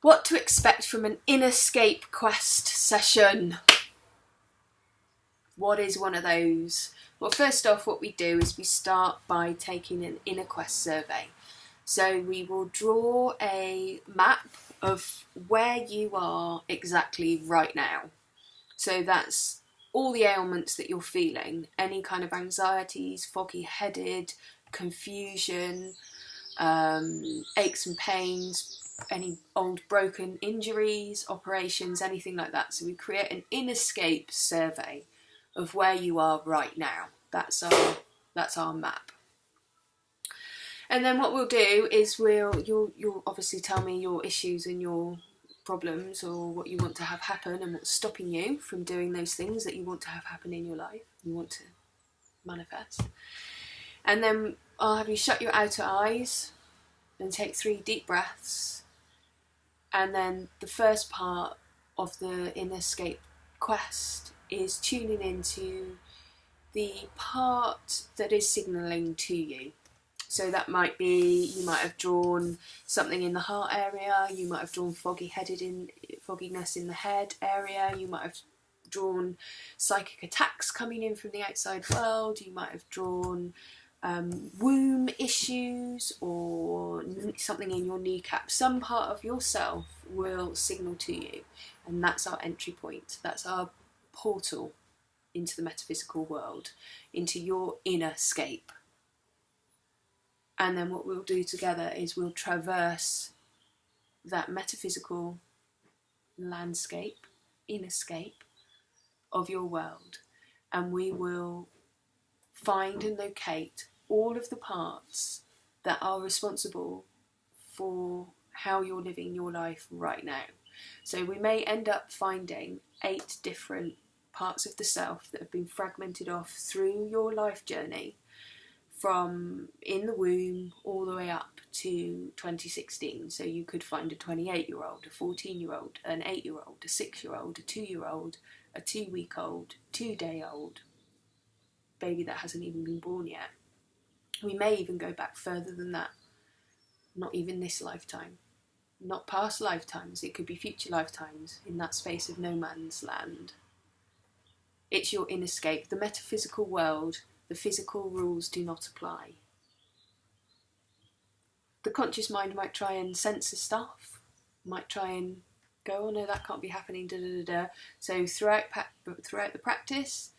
What to expect from an InnerScape quest session? What is one of those? Well, first off, what we do is we start by taking an inner quest survey. So we will draw a map of where you are exactly right now. So that's all the ailments that you're feeling, any kind of anxieties, foggy-headed, confusion, aches and pains, any old broken injuries, operations, anything like that. So we create an InnerScape survey of where you are right now. That's our map. And then what we'll do is you'll obviously tell me your issues and your problems, or what you want to have happen and what's stopping you from doing those things that you want to have happen in your life, you want to manifest. And then I'll have you shut your outer eyes and take 3 deep breaths. And then the first part of the InnerScape quest is tuning into the part that is signalling to you. So that might be, you might have drawn something in the heart area, you might have drawn fogginess in the head area, you might have drawn psychic attacks coming in from the outside world, you might have drawn womb issues or something in your kneecap. Some part of yourself will signal to you, and that's our entry point. That's our portal into the metaphysical world, into your InnerScape. And then what we'll do together is we'll traverse that metaphysical landscape, InnerScape of your world, and we will find and locate all of the parts that are responsible for how you're living your life right now. So we may end up finding 8 different parts of the self that have been fragmented off through your life journey, from in the womb all the way up to 2016. So you could find a 28-year-old, a 14-year-old, an 8-year-old, a 6-year-old, a 2-year-old, a 2-week-old, 2-day-old, baby that hasn't even been born yet. We may even go back further than that. Not even this lifetime. Not past lifetimes. It could be future lifetimes in that space of no man's land. It's your InnerScape. The metaphysical world, the physical rules do not apply. The conscious mind might try and censor stuff, might try and go, oh no, that can't be happening, da da da da. So throughout the practice,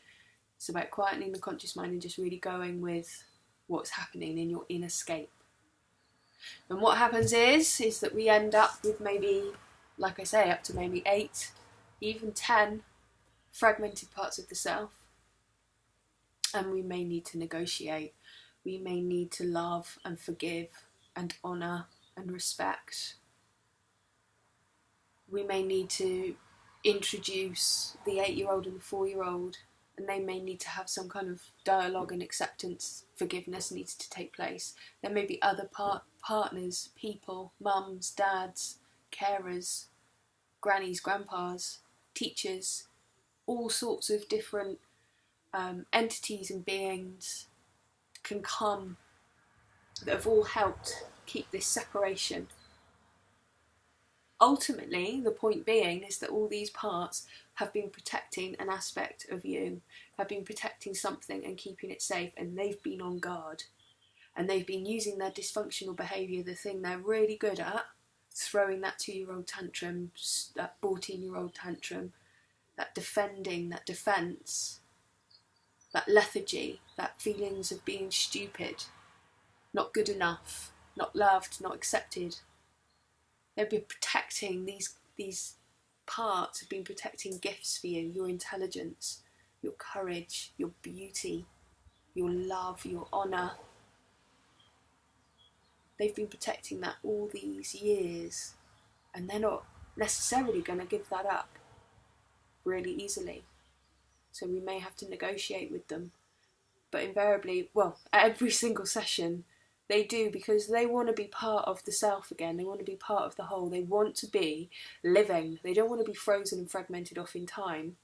it's about quietening the conscious mind and just really going with what's happening in your InnerScape. And what happens is that we end up with maybe, like I say, up to maybe 8, even 10 fragmented parts of the self. And we may need to negotiate. We may need to love and forgive and honour and respect. We may need to introduce the 8-year-old and the 4-year-old, and they may need to have some kind of dialogue and acceptance. Forgiveness needs to take place. There may be other partners, people, mums, dads, carers, grannies, grandpas, teachers, all sorts of different entities and beings can come that have all helped keep this separation. Ultimately, the point being is that all these parts have been protecting an aspect of you, have been protecting something and keeping it safe, and they've been on guard. And they've been using their dysfunctional behaviour, the thing they're really good at, throwing that 2-year-old tantrum, that 14-year-old tantrum, that defending, that defence, that lethargy, that feelings of being stupid, not good enough, not loved, not accepted. They've been protecting, these parts have been protecting gifts for you, your intelligence, your courage, your beauty, your love, your honour. They've been protecting that all these years, and they're not necessarily going to give that up really easily. So we may have to negotiate with them. But invariably, well, at every single session, they do, because they want to be part of the self again. They want to be part of the whole. They want to be living. They don't want to be frozen and fragmented off in time,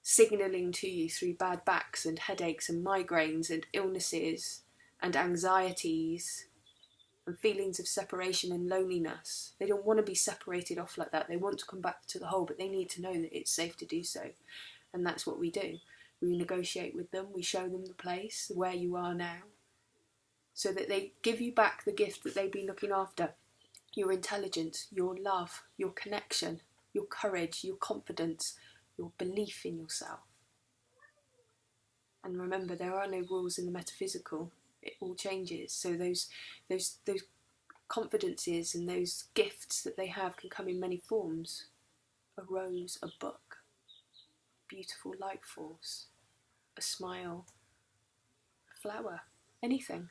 signalling to you through bad backs and headaches and migraines and illnesses and anxieties and feelings of separation and loneliness. They don't want to be separated off like that. They want to come back to the whole, but they need to know that it's safe to do so. And that's what we do. We negotiate with them, we show them the place, where you are now, so that they give you back the gift that they've been looking after. Your intelligence, your love, your connection, your courage, your confidence, your belief in yourself. And remember, there are no rules in the metaphysical. It all changes. So those confidences and those gifts that they have can come in many forms. A rose, a book, beautiful light force, a smile, a flower, anything.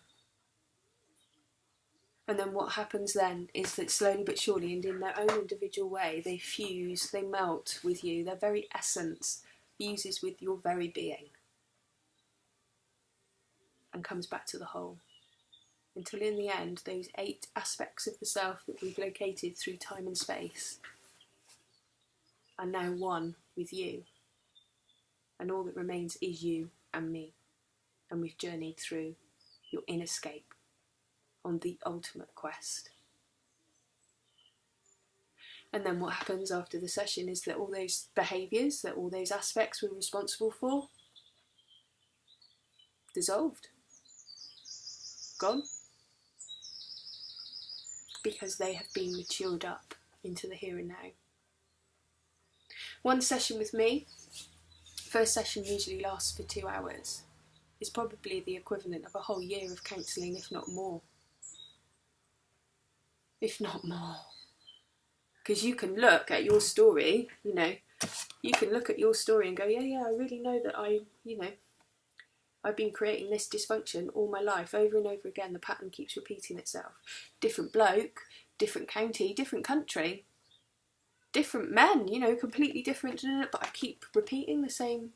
And then what happens then is that slowly but surely and in their own individual way, they fuse, they melt with you. Their very essence fuses with your very being and comes back to the whole. Until in the end, those 8 aspects of the self that we've located through time and space are now one with you. And all that remains is you and me. And we've journeyed through your InnerScape on the ultimate quest. And then what happens after the session is that all those behaviours, that all those aspects we're responsible for, dissolved. Gone. Because they have been matured up into the here and now. One session with me, first session usually lasts for 2 hours. It's probably the equivalent of a whole year of counselling, if not more. If not more. Because you can look at your story, you know, you can look at your story and go, yeah, I really know that I've been creating this dysfunction all my life, over and over again. The pattern keeps repeating itself. Different bloke, different county, different country, different men, you know, completely different, but I keep repeating the same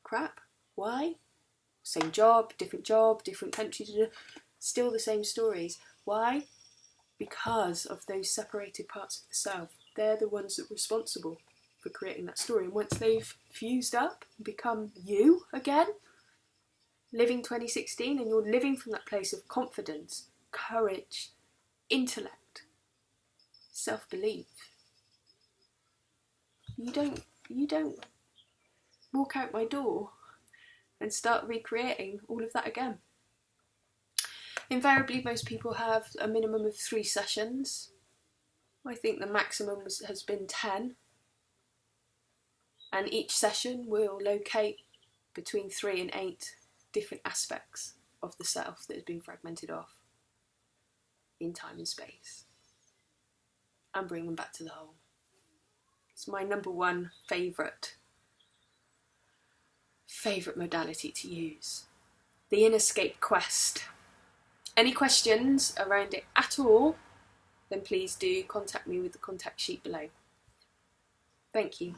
crap. Why? Same job, different country, still the same stories. Why? Because of those separated parts of the self. They're the ones that are responsible for creating that story. And once they've fused up and become you again, living 2016, and you're living from that place of confidence, courage, intellect, self-belief, you don't walk out my door and start recreating all of that again. Invariably, most people have a minimum of 3 sessions. I think the maximum has been 10. And each session will locate between 3 and 8 different aspects of the self that has been fragmented off in time and space, and bring them back to the whole. It's my number 1 favourite modality to use. The InnerScape quest. Any questions around it at all, then please do contact me with the contact sheet below. Thank you.